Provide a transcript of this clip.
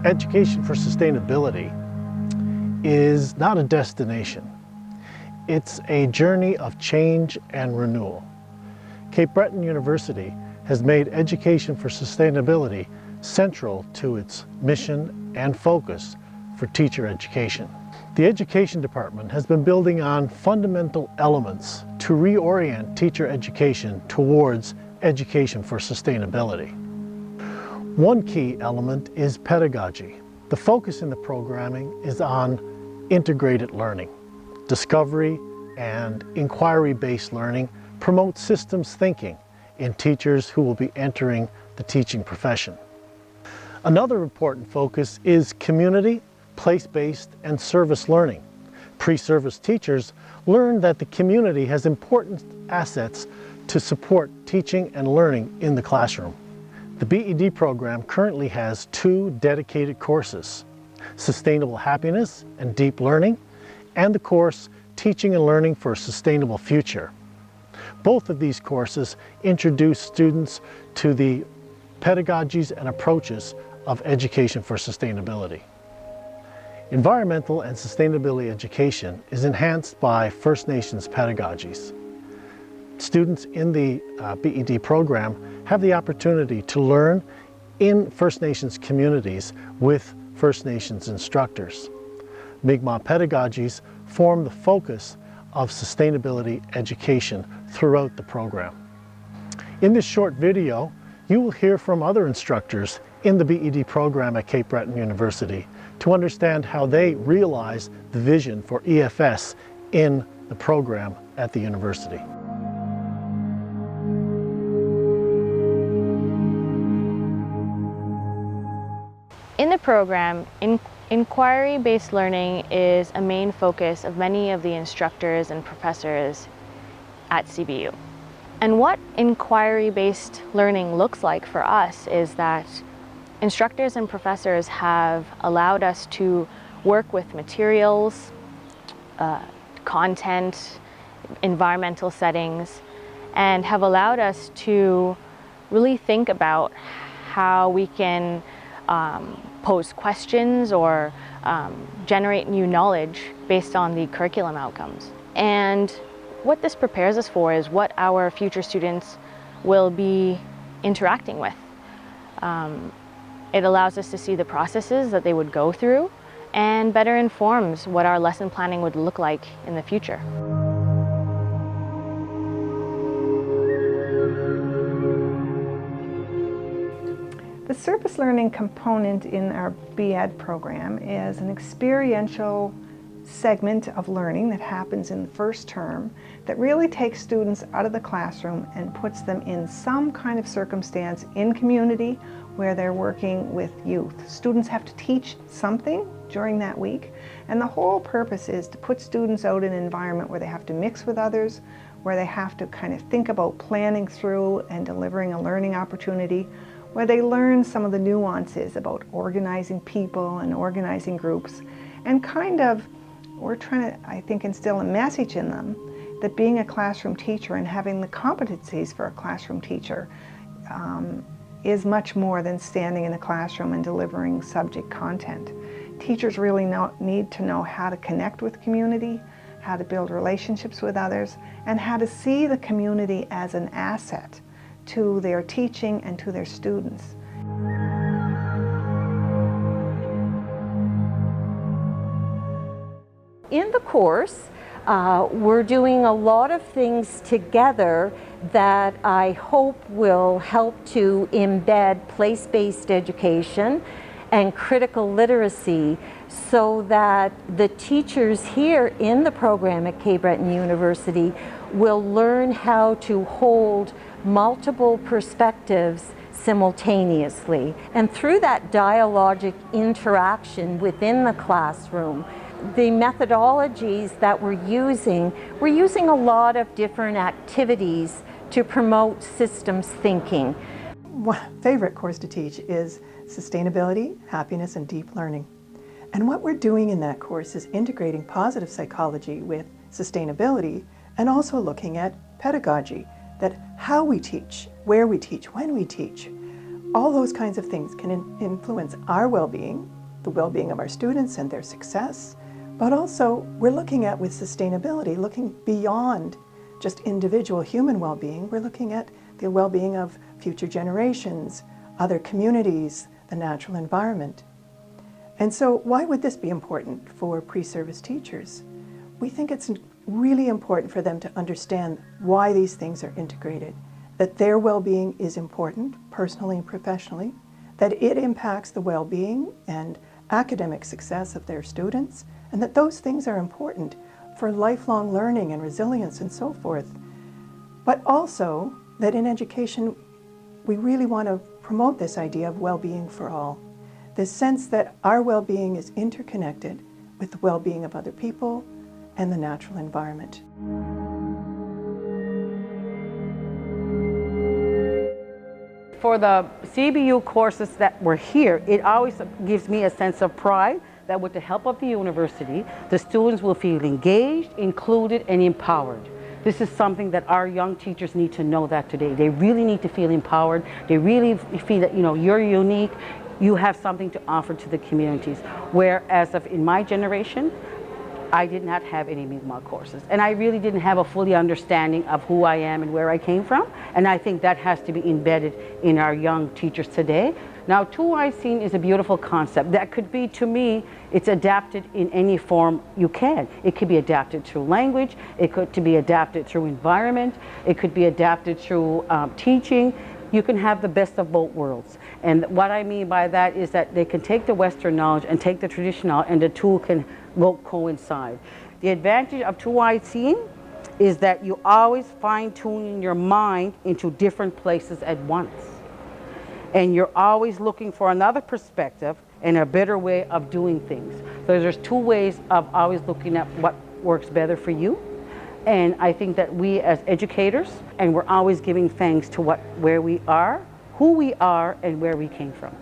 Education for sustainability is not a destination. It's a journey of change and renewal. Cape Breton University has made education for sustainability central to its mission and focus for teacher education. The Education Department has been building on fundamental elements to reorient teacher education towards education for sustainability. One key element is pedagogy. The focus in the programming is on integrated learning. Discovery and inquiry-based learning promote systems thinking in teachers who will be entering the teaching profession. Another important focus is community, place-based, and service learning. Pre-service teachers learn that the community has important assets to support teaching and learning in the classroom. The BED program currently has 2 dedicated courses, Sustainable Happiness and Deep Learning, and the course Teaching and Learning for a Sustainable Future. Both of these courses introduce students to the pedagogies and approaches of education for sustainability. Environmental and sustainability education is enhanced by First Nations pedagogies. Students in the BED program have the opportunity to learn in First Nations communities with First Nations instructors. Mi'kmaq pedagogies form the focus of sustainability education throughout the program. In this short video, you will hear from other instructors in the BED program at Cape Breton University to understand how they realize the vision for EfS in the program at the university. In the program, inquiry-based learning is a main focus of many of the instructors and professors at CBU. And what inquiry-based learning looks like for us is that instructors and professors have allowed us to work with materials, content, environmental settings, and have allowed us to really think about how we can pose questions or generate new knowledge based on the curriculum outcomes. And what this prepares us for is what our future students will be interacting with. It allows us to see the processes that they would go through and better informs what our lesson planning would look like in the future. The service learning component in our BEd program is an experiential segment of learning that happens in the first term that really takes students out of the classroom and puts them in some kind of circumstance in community where they're working with youth. Students have to teach something during that week, and the whole purpose is to put students out in an environment where they have to mix with others, where they have to kind of think about planning through and delivering a learning opportunity, where they learn some of the nuances about organizing people and organizing groups, and kind of, we're trying to, I think, instill a message in them that being a classroom teacher and having the competencies for a classroom teacher is much more than standing in a classroom and delivering subject content. Teachers really need to know how to connect with community, how to build relationships with others, and how to see the community as an asset to their teaching and to their students. In the course, we're doing a lot of things together that I hope will help to embed place-based education and critical literacy so that the teachers here in the program at Cape Breton University will learn how to hold multiple perspectives simultaneously. And through that dialogic interaction within the classroom, the methodologies that we're using a lot of different activities to promote systems thinking. One favorite course to teach is Sustainability, Happiness, and Deep Learning. And what we're doing in that course is integrating positive psychology with sustainability and also looking at pedagogy, that how we teach, where we teach, when we teach, all those kinds of things can influence our well-being the well-being of our students and their success, but also we're looking at, with sustainability, looking beyond just individual human well-being. We're looking at the well-being of future generations, other communities, the natural environment. And so why would this be important for pre-service teachers? We think it's really important for them to understand why these things are integrated, that their well-being is important, personally and professionally, that it impacts the well-being and academic success of their students, and that those things are important for lifelong learning and resilience and so forth. But also that in education, we really want to promote this idea of well-being for all. This sense that our well-being is interconnected with the well-being of other people and the natural environment. For the CBU courses that were here, it always gives me a sense of pride that with the help of the university, the students will feel engaged, included, and empowered. This is something that our young teachers need to know that today. They really need to feel empowered. They really feel that, you're unique, you have something to offer to the communities. Whereas in my generation, I did not have any Mi'kmaq courses. And I really didn't have a fully understanding of who I am and where I came from. And I think that has to be embedded in our young teachers today. Now, Tuwai is a beautiful concept. That could be, to me, it's adapted in any form you can. It could be adapted through language. It could be adapted through environment. It could be adapted through teaching. You can have the best of both worlds. And what I mean by that is that they can take the Western knowledge and take the traditional, and the two can both coincide. The advantage of Tuwai is that you always fine-tune your mind into different places at once. And you're always looking for another perspective and a better way of doing things. So there's two ways of always looking at what works better for you. And I think that we as educators, and we're always giving thanks to where we are, who we are, and where we came from.